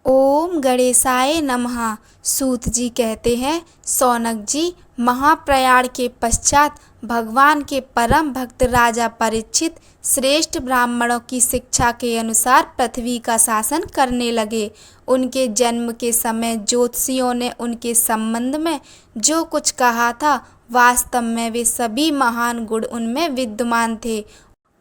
ओम गणेशाय नमः। सूत जी कहते हैं, शौनक जी, महाप्रयाण के पश्चात भगवान के परम भक्त राजा परीक्षित श्रेष्ठ ब्राह्मणों की शिक्षा के अनुसार पृथ्वी का शासन करने लगे। उनके जन्म के समय ज्योतिषियों ने उनके संबंध में जो कुछ कहा था, वास्तव में वे सभी महान गुण उनमें विद्यमान थे।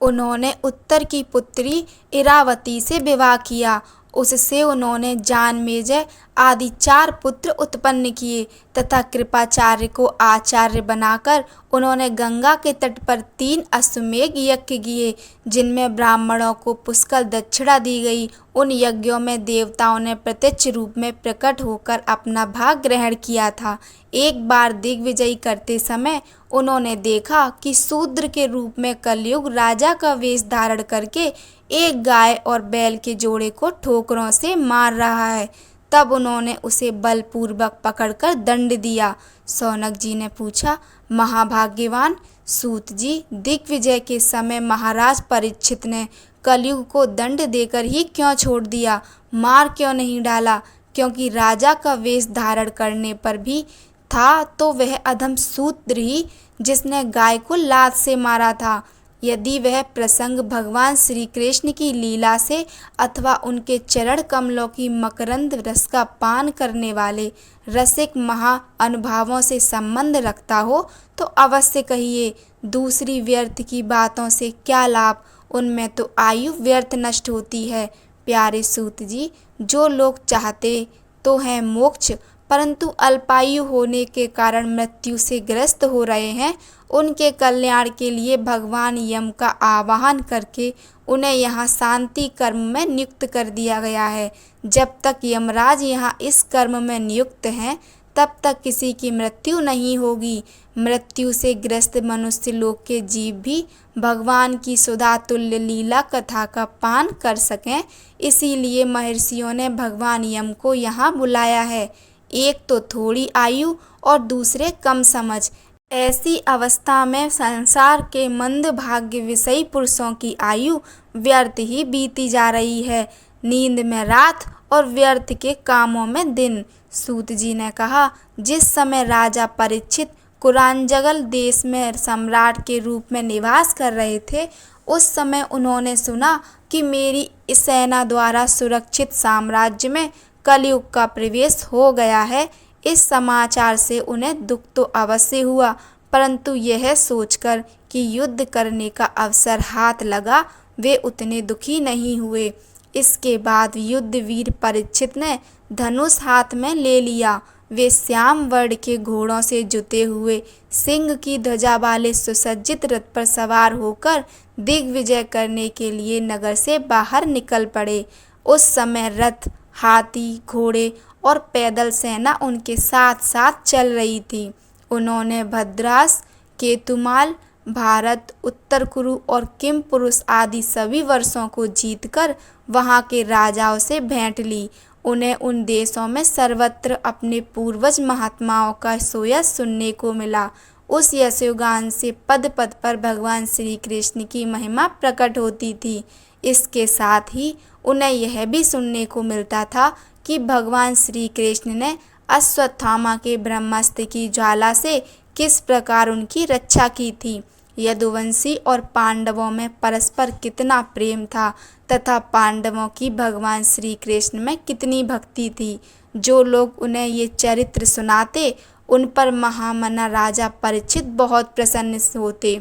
उन्होंने उत्तर की पुत्री इरावती से विवाह किया। उससे उन्होंने जानमेजय आदि 4 पुत्र उत्पन्न किए तथा कृपाचार्य को आचार्य बनाकर उन्होंने गंगा के तट पर 3 अश्वमेध यज्ञ किए, जिनमें ब्राह्मणों को पुष्कल दक्षिणा दी गई। उन यज्ञों में देवताओं ने प्रत्यक्ष रूप में प्रकट होकर अपना भाग ग्रहण किया था। एक बार दिग्विजय करते समय उन्होंने देखा कि शूद्र के रूप में कलयुग राजा का वेश धारण करके एक गाय और बैल के जोड़े को ठोकरों से मार रहा है। तब उन्होंने उसे बलपूर्वक पकड़कर दंड दिया। शौनक जी ने पूछा, महाभाग्यवान सूत जी, दिग्विजय के समय महाराज परीक्षित ने कलयुग को दंड देकर ही क्यों छोड़ दिया, मार क्यों नहीं डाला? क्योंकि राजा का वेश धारण करने पर भी था तो वह अधम शूद्र ही जिसने गाय को लात से मारा था। यदि वह प्रसंग भगवान श्री कृष्ण की लीला से अथवा उनके चरण कमलों की मकरंद रस का पान करने वाले रसिक महा अनुभवों से संबंध रखता हो तो अवश्य कहिए। दूसरी व्यर्थ की बातों से क्या लाभ, उनमें तो आयु व्यर्थ नष्ट होती है। प्यारे सूत जी, जो लोग चाहते तो हैं मोक्ष परंतु अल्पायु होने के कारण मृत्यु से ग्रस्त हो रहे हैं, उनके कल्याण के लिए भगवान यम का आवाहन करके उन्हें यहाँ शांति कर्म में नियुक्त कर दिया गया है। जब तक यमराज यहाँ इस कर्म में नियुक्त हैं तब तक किसी की मृत्यु नहीं होगी। मृत्यु से ग्रस्त मनुष्य लोक के जीव भी भगवान की सुधा तुल्य लीला कथा का पान कर सकें, इसीलिए महर्षियों ने भगवान यम को यहाँ बुलाया है। एक तो थोड़ी आयु और दूसरे कम समझ। ऐसी अवस्था में संसार के मंद भाग्य विषयी पुरुषों की आयु व्यर्थ ही बीती जा रही है, नींद में रात और व्यर्थ के कामों में दिन। सूत जी ने कहा, जिस समय राजा परीक्षित कुरांजगल देश में सम्राट के रूप में निवास कर रहे थे, उस समय उन्होंने सुना कि मेरी सेना द्वारा सुरक्षित साम्राज्य में कलयुग का प्रवेश हो गया है। इस समाचार से उन्हें दुख तो अवश्य हुआ, परंतु यह सोचकर कि युद्ध करने का अवसर हाथ लगा, वे उतने दुखी नहीं हुए। इसके बाद युद्धवीर परीक्षित ने धनुष हाथ में ले लिया। वे श्याम वर्ण के घोड़ों से जुते हुए सिंह की ध्वजा वाले सुसज्जित रथ पर सवार होकर दिग्विजय करने के लिए नगर से बाहर निकल पड़े। उस समय रथ, हाथी, घोड़े और पैदल सेना उनके साथ साथ चल रही थी। उन्होंने भद्रास, केतुमाल, भारत, उत्तर कुरु और किम पुरुष आदि सभी वर्षों को जीतकर वहां के राजाओं से भेंट ली। उन्हें उन देशों में सर्वत्र अपने पूर्वज महात्माओं का सोयस सुनने को मिला। उस यशोगान से पद पद पर भगवान श्री कृष्ण की महिमा प्रकट होती थी। इसके साथ ही उन्हें यह भी सुनने को मिलता था कि भगवान श्री कृष्ण ने अश्वत्थामा के ब्रह्मास्त्र की ज्वाला से किस प्रकार उनकी रक्षा की थी। यदुवंशी और पांडवों में परस्पर कितना प्रेम था तथा पांडवों की भगवान श्री कृष्ण में कितनी भक्ति थी। जो लोग उन्हें ये चरित्र सुनाते उन पर महामना राजा परीक्षित बहुत प्रसन्न होते।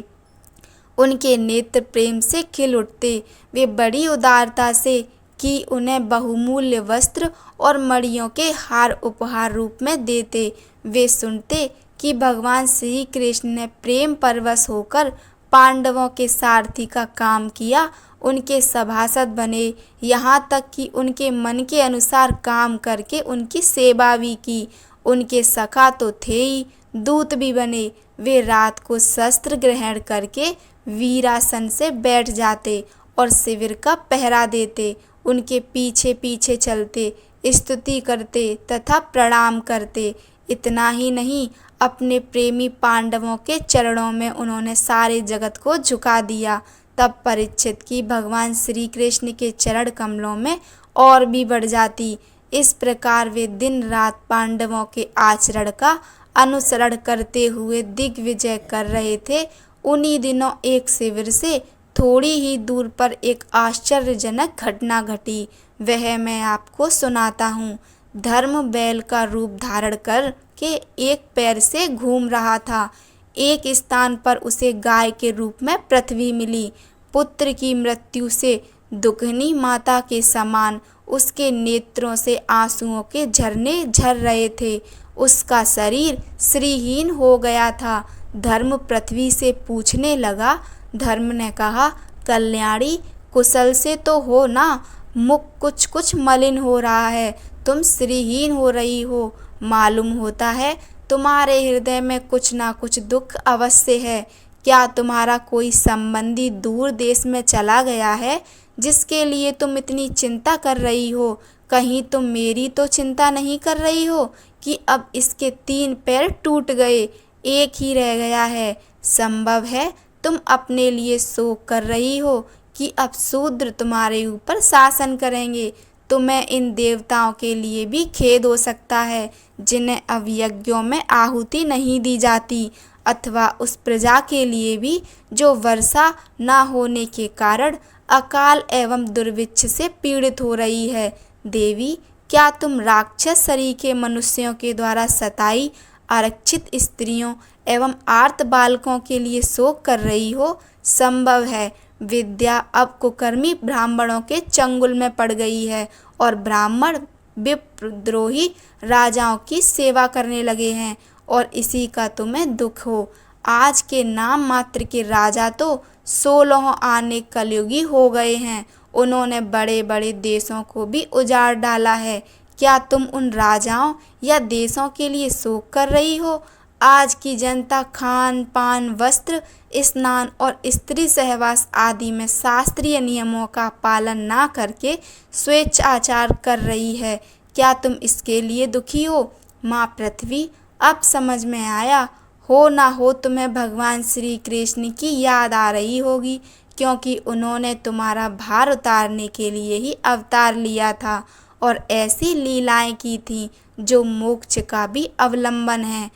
उनके नेत्र प्रेम से खिल उठते। वे बड़ी उदारता से कि उन्हें बहुमूल्य वस्त्र और मणियों के हार उपहार रूप में देते। वे सुनते कि भगवान श्री कृष्ण ने प्रेम परवश होकर पांडवों के सारथी का काम किया, उनके सभासद बने, यहाँ तक कि उनके मन के अनुसार काम करके उनकी सेवा भी की। उनके सखा तो थे ही, दूत भी बने। वे रात को शस्त्र ग्रहण करके वीरासन से बैठ जाते और शिविर का पहरा देते। उनके पीछे पीछे चलते, स्तुति करते तथा प्रणाम करते। इतना ही नहीं, अपने प्रेमी पांडवों के चरणों में उन्होंने सारे जगत को झुका दिया। तब परीक्षित की भगवान श्री कृष्ण के चरण कमलों में और भी बढ़ जाती। इस प्रकार वे दिन रात पांडवों के आचरण का अनुसरण करते हुए दिग्विजय कर रहे थे। उन्हीं दिनों एक शिविर से थोड़ी ही दूर पर एक आश्चर्यजनक घटना घटी। वह मैं आपको सुनाता हूँ। धर्म बैल का रूप धारण कर के एक पैर से घूम रहा था। एक स्थान पर उसे गाय के रूप में पृथ्वी मिली। पुत्र की मृत्यु से दुखनी माता के समान उसके नेत्रों से आंसुओं के झरने झर रहे थे। उसका शरीर श्रीहीन हो गया था। धर्म पृथ्वी से पूछने लगा। धर्म ने कहा, कल्याणी, कुशल से तो हो ना? मुख कुछ कुछ मलिन हो रहा है। तुम श्रीहीन हो रही हो। मालूम होता है तुम्हारे हृदय में कुछ ना कुछ दुख अवश्य है। क्या तुम्हारा कोई संबंधी दूर देश में चला गया है जिसके लिए तुम इतनी चिंता कर रही हो? कहीं तुम मेरी तो चिंता नहीं कर रही हो कि अब इसके 3 पैर टूट गए, एक ही रह गया है? संभव है तुम अपने लिए शोक कर रही हो कि अब शूद्र तुम्हारे ऊपर शासन करेंगे। तुम्हें इन देवताओं के लिए भी खेद हो सकता है जिन्हें अब यज्ञों में आहुति नहीं दी जाती, अथवा उस प्रजा के लिए भी जो वर्षा न होने के कारण अकाल एवं दुर्भिक्ष से पीड़ित हो रही है। देवी, क्या तुम राक्षस शरीर के मनुष्यों के द्वारा सताई आरक्षित स्त्रियों एवं आर्त बालकों के लिए शोक कर रही हो? संभव है विद्या अब कुकर्मी ब्राह्मणों के चंगुल में पड़ गई है और ब्राह्मण विप्रद्रोही राजाओं की सेवा करने लगे हैं और इसी का तुम्हें दुख हो। आज के नाम मात्र के राजा तो 16 आने कलयुगी हो गए हैं। उन्होंने बड़े बड़े देशों को भी उजाड़ डाला है। क्या तुम उन राजाओं या देशों के लिए शोक कर रही हो? आज की जनता खान पान, वस्त्र, स्नान और स्त्री सहवास आदि में शास्त्रीय नियमों का पालन ना करके स्वेच्छाचार कर रही है। क्या तुम इसके लिए दुखी हो? माँ पृथ्वी, अब समझ में आया। हो ना हो तुम्हें भगवान श्री कृष्ण की याद आ रही होगी, क्योंकि उन्होंने तुम्हारा भार उतारने के लिए ही अवतार लिया था और ऐसी लीलाएं की थी जो मोक्ष का भी अवलंबन है।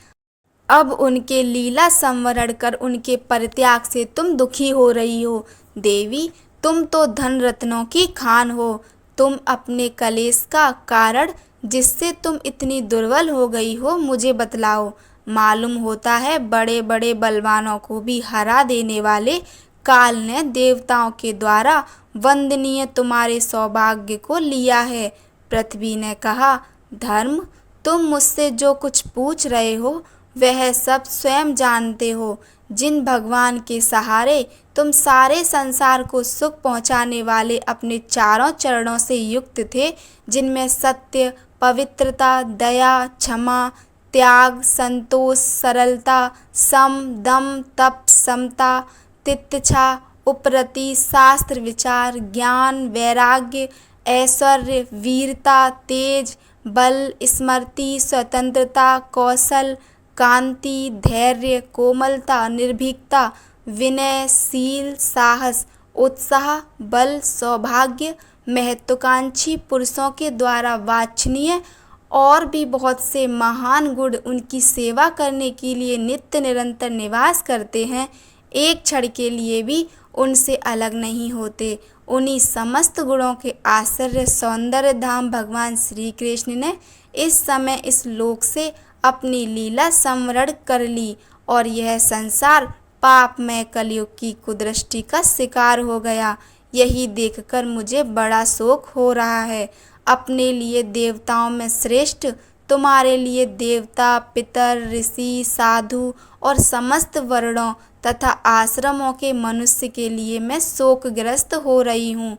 अब उनके लीला संवरण कर उनके परित्याग से तुम दुखी हो रही हो। देवी, तुम तो धन रत्नों की खान हो। तुम अपने कलेश का कारण जिससे तुम इतनी दुर्बल हो गई हो मुझे बतलाओ। मालूम होता है बड़े बड़े बलवानों को भी हरा देने वाले काल ने देवताओं के द्वारा वंदनीय तुम्हारे सौभाग्य को लिया है। पृथ्वी ने कहा, धर्म, तुम मुझसे जो कुछ पूछ रहे हो वह सब स्वयं जानते हो। जिन भगवान के सहारे तुम सारे संसार को सुख पहुँचाने वाले अपने चारों चरणों से युक्त थे, जिनमें सत्य, पवित्रता, दया, क्षमा, त्याग, संतोष, सरलता, सम, दम, तप, समता, तितिक्षा, उपरति, शास्त्र विचार, ज्ञान, वैराग्य, ऐश्वर्य, वीरता, तेज, बल, स्मृति, स्वतंत्रता, कौशल, कांति, धैर्य, कोमलता, निर्भीकता, विनय, शील, साहस, उत्साह, बल, सौभाग्य, महत्वाकांक्षी पुरुषों के द्वारा वांछनीय और भी बहुत से महान गुण उनकी सेवा करने के लिए नित्य निरंतर निवास करते हैं, एक क्षण के लिए भी उनसे अलग नहीं होते। उन्हीं समस्त गुणों के आश्चर्य सौंदर्य धाम भगवान श्री कृष्ण ने इस समय इस लोक से अपनी लीला संवरण कर ली और यह संसार पापमय कलयुग की कुदृष्टि का शिकार हो गया। यही देखकर मुझे बड़ा शोक हो रहा है। अपने लिए देवताओं में श्रेष्ठ, तुम्हारे लिए देवता, पितर, ऋषि, साधु और समस्त वर्णों तथा आश्रमों के मनुष्य के लिए मैं शोकग्रस्त हो रही हूँ,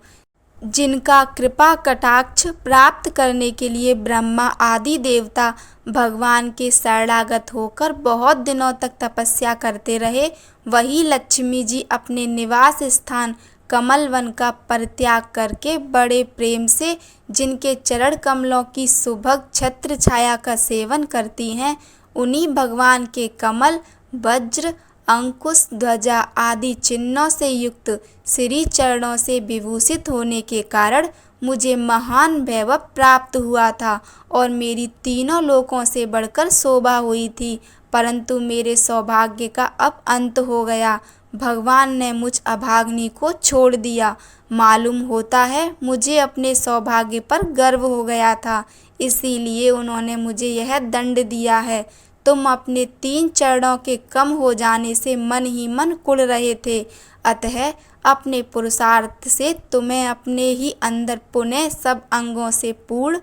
जिनका कृपा कटाक्ष प्राप्त करने के लिए ब्रह्मा आदि देवता भगवान के शरणागत होकर बहुत दिनों तक तपस्या करते रहे। वही लक्ष्मी जी अपने निवास स्थान कमल वन का परित्याग करके बड़े प्रेम से जिनके चरण कमलों की सुभग छत्र छाया का सेवन करती हैं, उन्हीं भगवान के कमल, वज्र, अंकुश, ध्वजा आदि चिन्हों से युक्त श्री चरणों से विभूषित होने के कारण मुझे महान वैभव प्राप्त हुआ था और मेरी तीनों लोकों से बढ़कर शोभा हुई थी। परंतु मेरे सौभाग्य का अब अंत हो गया। भगवान ने मुझ अभागिनी को छोड़ दिया। मालूम होता है मुझे अपने सौभाग्य पर गर्व हो गया था, इसीलिए उन्होंने मुझे यह दंड दिया है। तुम अपने 3 चरणों के कम हो जाने से मन ही मन कुढ़ रहे थे, अतः अपने पुरुषार्थ से तुम्हें अपने ही अंदर पुनः सब अंगों से पूर्ण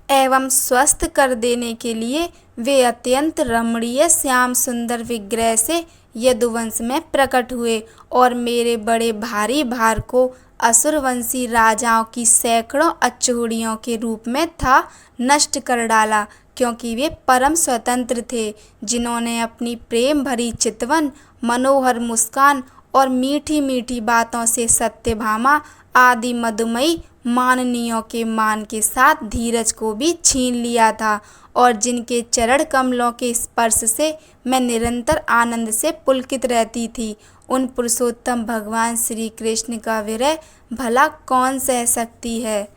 एवं स्वस्थ कर देने के लिए वे अत्यंत रमणीय श्याम सुंदर विग्रह से यदुवंश में प्रकट हुए और मेरे बड़े भारी भार को असुरवंशी राजाओं की सैकड़ों अच्चूड़ियों के रूप में था नष्ट कर डाला, क्योंकि वे परम स्वतंत्र थे, जिन्होंने अपनी प्रेम भरी चितवन, मनोहर मुस्कान और मीठी मीठी बातों से सत्यभामा आदि मधुमयी माननियों के मान के साथ धीरज को भी छीन लिया था और जिनके चरण कमलों के स्पर्श से मैं निरंतर आनंद से पुलकित रहती थी, उन पुरुषोत्तम भगवान श्री कृष्ण का विरह भला कौन सह सकती है।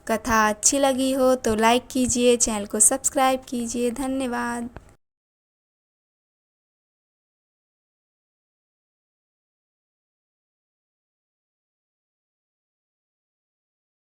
कथा अच्छी लगी हो तो लाइक कीजिए, चैनल को सब्सक्राइब कीजिए। धन्यवाद।